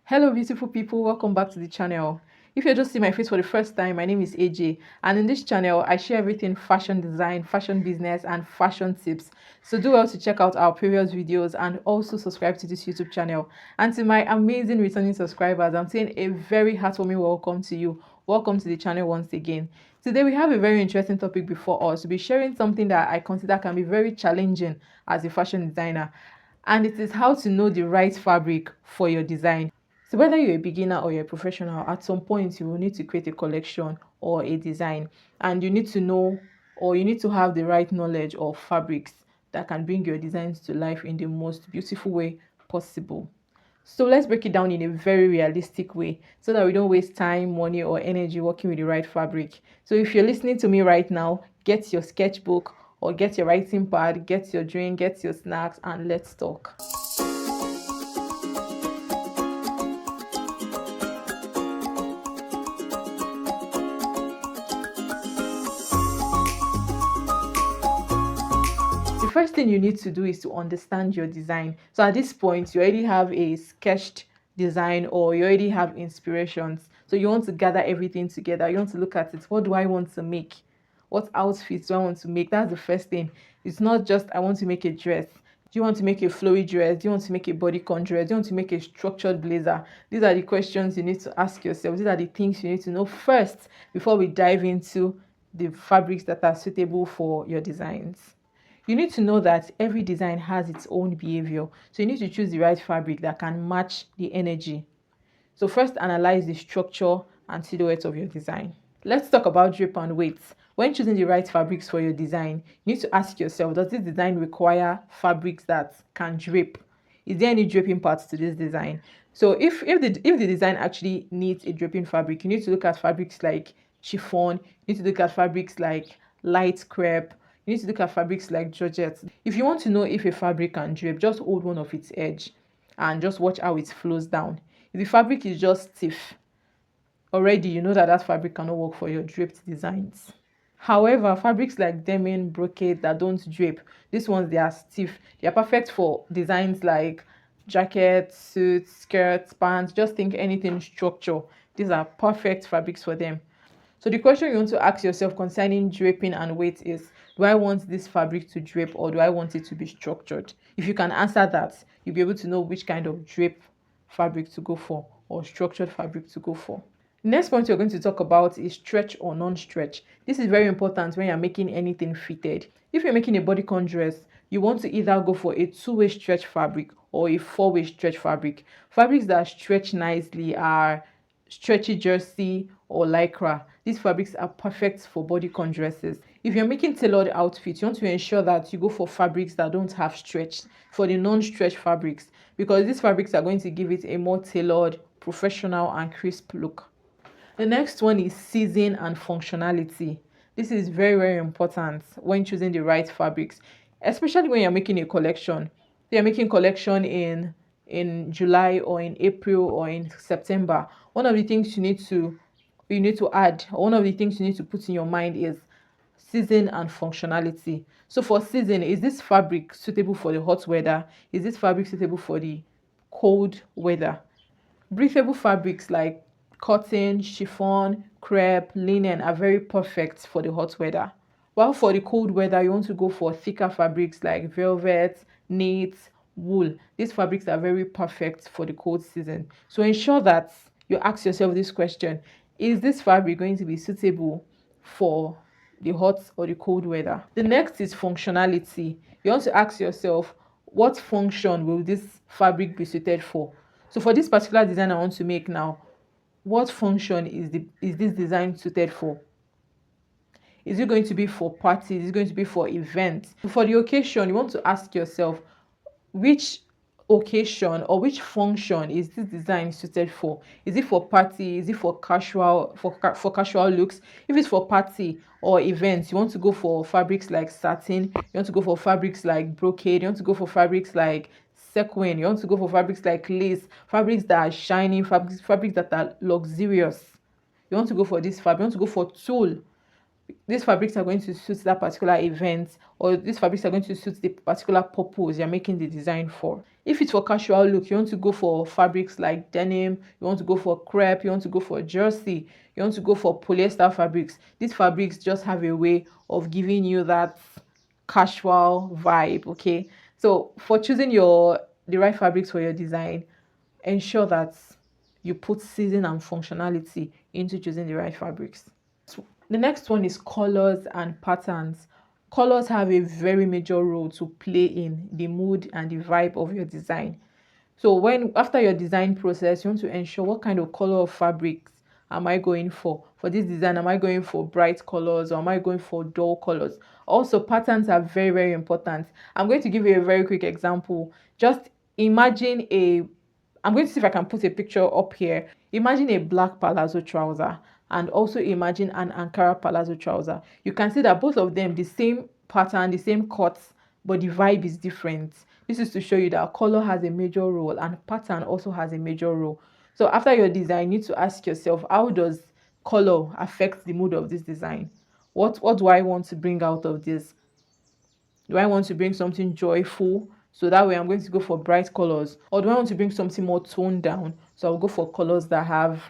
Hello, beautiful people. Welcome back to the channel. If you're just seeing my face for the first time, my name is AJ, and in this channel, I share everything fashion design, fashion business, and fashion tips. So do well to check out our previous videos and also subscribe to this YouTube channel. And to my amazing returning subscribers, I'm saying a very heartwarming welcome to you. Welcome to the channel once again. Today, we have a very interesting topic before us. We'll be sharing something that I consider can be very challenging as a fashion designer, and it is how to know the right fabric for your design. So whether you're a beginner or you're a professional, at some point you will need to create a collection or a design, and you need to know, or you need to have the right knowledge of fabrics that can bring your designs to life in the most beautiful way possible. So let's break it down in a very realistic way so that we don't waste time, money, or energy working with the right fabric. So if you're listening to me right now, get your sketchbook or get your writing pad, get your drink, get your snacks, and let's talk. The first thing you need to do is to understand your design. So at this point, you already have a sketched design or you already have inspirations. So you want to gather everything together. You want to look at it. What do I want to make? What outfits do I want to make? That's the first thing. It's not just I want to make a dress. Do you want to make a flowy dress? Do you want to make a bodycon dress? Do you want to make a structured blazer? These are the questions you need to ask yourself. These are the things you need to know first before we dive into the fabrics that are suitable for your designs. You need to know that every design has its own behavior. So you need to choose the right fabric that can match the energy. So first analyze the structure and silhouette of your design. Let's talk about drape and weights. When choosing the right fabrics for your design, you need to ask yourself, does this design require fabrics that can drape? Is there any draping parts to this design? So if the design actually needs a draping fabric, you need to look at fabrics like chiffon, you need to look at fabrics like light crepe, you need to look at fabrics like georgette. If you want to know if a fabric can drape, just hold one of its edge and just watch how it flows down. If the fabric is just stiff, already you know that fabric cannot work for your draped designs. However, fabrics like denim, brocade that don't drape, these ones they are stiff. They are perfect for designs like jackets, suits, skirts, pants. Just think anything structure. These are perfect fabrics for them. So the question you want to ask yourself concerning draping and weight is, do I want this fabric to drape or do I want it to be structured? If you can answer that, you'll be able to know which kind of drape fabric to go for or structured fabric to go for. Next point we're going to talk about is stretch or non-stretch. This is very important when you're making anything fitted. If you're making a bodycon dress, you want to either go for a two-way stretch fabric or a four-way stretch fabric. Fabrics that stretch nicely are stretchy jersey or lycra. These fabrics are perfect for bodycon dresses. If you're making tailored outfits, you want to ensure that you go for fabrics that don't have stretch, for the non-stretch fabrics, because these fabrics are going to give it a more tailored, professional, and crisp look. The next one is season and functionality. This is very, very important when choosing the right fabrics, especially when you're making a collection. You're making collection in July or in April or in September. One of the things you need to add, or one of the things you need to put in your mind is season and functionality. So for season, is this fabric suitable for the hot weather? Is this fabric suitable for the cold weather? Breathable fabrics like cotton, chiffon, crepe, linen are very perfect for the hot weather. While for the cold weather, you want to go for thicker fabrics like velvet, knit, wool. These fabrics are very perfect for the cold season. So ensure that you ask yourself this question: is this fabric going to be suitable for the hot or the cold weather? The next is functionality. You want to ask yourself, what function will this fabric be suited for? So for this particular design I want to make now, what function is this design suited for? Is it going to be for parties? Is it going to be for events? For the occasion, you want to ask yourself, which occasion or which function is this design suited for? Is it for party? Is it for for casual looks? If it's for party or events, you want to go for fabrics like satin, you want to go for fabrics like brocade, you want to go for fabrics like sequin, you want to go for fabrics like lace, fabrics that are shiny, fabrics that are luxurious. You want to go for this fabric, you want to go for tulle. these fabrics are going to suit that particular event, or these fabrics are going to suit the particular purpose you're making the design for. If it's for casual look, you want to go for fabrics like denim, you want to go for crepe, you want to go for jersey, you want to go for polyester fabrics. These fabrics just have a way of giving you that casual vibe. Okay, so for choosing the right fabrics for your design, ensure that you put season and functionality into choosing the right fabrics. The next one is colors and patterns. Colors have a very major role to play in the mood and the vibe of your design. So when after your design process, you want to ensure what kind of color of fabrics am I going for this design. Am I going for bright colors, or am I going for dull colors? Also, patterns are very, very important. I'm going to give you a very quick example. Just imagine I'm going to see if I can put a picture up here. Imagine a black palazzo trouser, and also imagine an Ankara palazzo trouser. You can see that both of them, the same pattern, the same cuts, but the vibe is different. This is to show you that color has a major role and pattern also has a major role. So after your design, you need to ask yourself, how does color affect the mood of this design? What do I want to bring out of this? Do I want to bring something joyful? So that way I'm going to go for bright colors. Or do I want to bring something more toned down? So I'll go for colors that have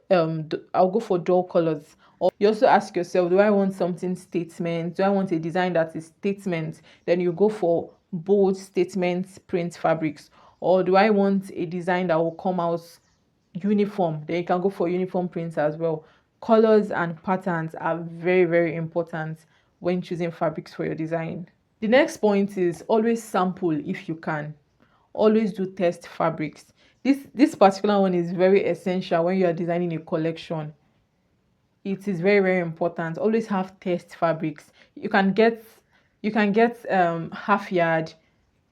I'll go for dull colors. Or you also ask yourself, do I want something statement? Do I want a design that is statement? Then you go for bold statement print fabrics. Or do I want a design that will come out uniform? Then you can go for uniform prints as well. Colors and patterns are very, very important when choosing fabrics for your design. The next point is always sample if you can. Always do test fabrics. This particular one is very essential when you are designing a collection. It is very, very important. Always have test fabrics. You can get half yard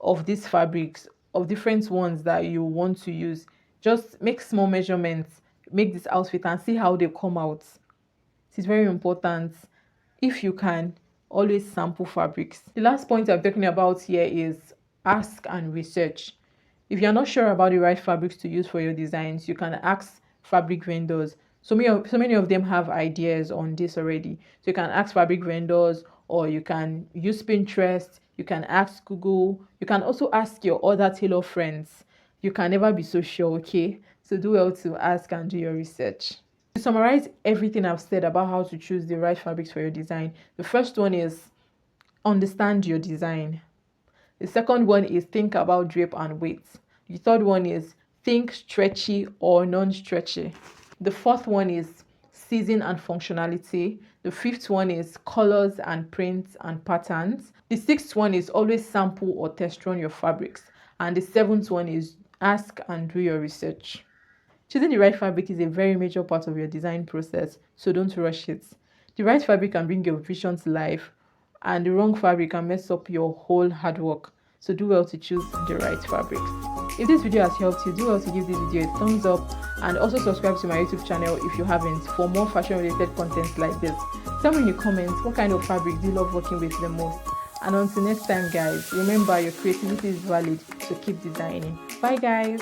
of these fabrics, of different ones that you want to use. Just make small measurements, make this outfit, and see how they come out. It is very important. If you can, always sample fabrics. The last point I'm talking about here is ask and research. If you're not sure about the right fabrics to use for your designs, you can ask fabric vendors. So many of them have ideas on this already. So you can ask fabric vendors, or you can use Pinterest, you can ask Google, you can also ask your other tailor friends. You can never be so sure, okay? So do well to ask and do your research. To summarize everything I've said about how to choose the right fabrics for your design, the first one is understand your design. The second one is think about drape and weight. The third one is think stretchy or non-stretchy. The fourth one is season and functionality. The fifth one is colors and prints and patterns. The sixth one is always sample or test run your fabrics. And the seventh one is ask and do your research. Choosing the right fabric is a very major part of your design process, so don't rush it. The right fabric can bring your vision to life, and the wrong fabric can mess up your whole hard work. So do well to choose the right fabrics. If this video has helped you, do well to give this video a thumbs up, and also subscribe to my YouTube channel if you haven't, for more fashion related content like this. Tell me in the comments what kind of fabric do you love working with the most. And until next time guys, remember your creativity is valid, so keep designing. Bye guys.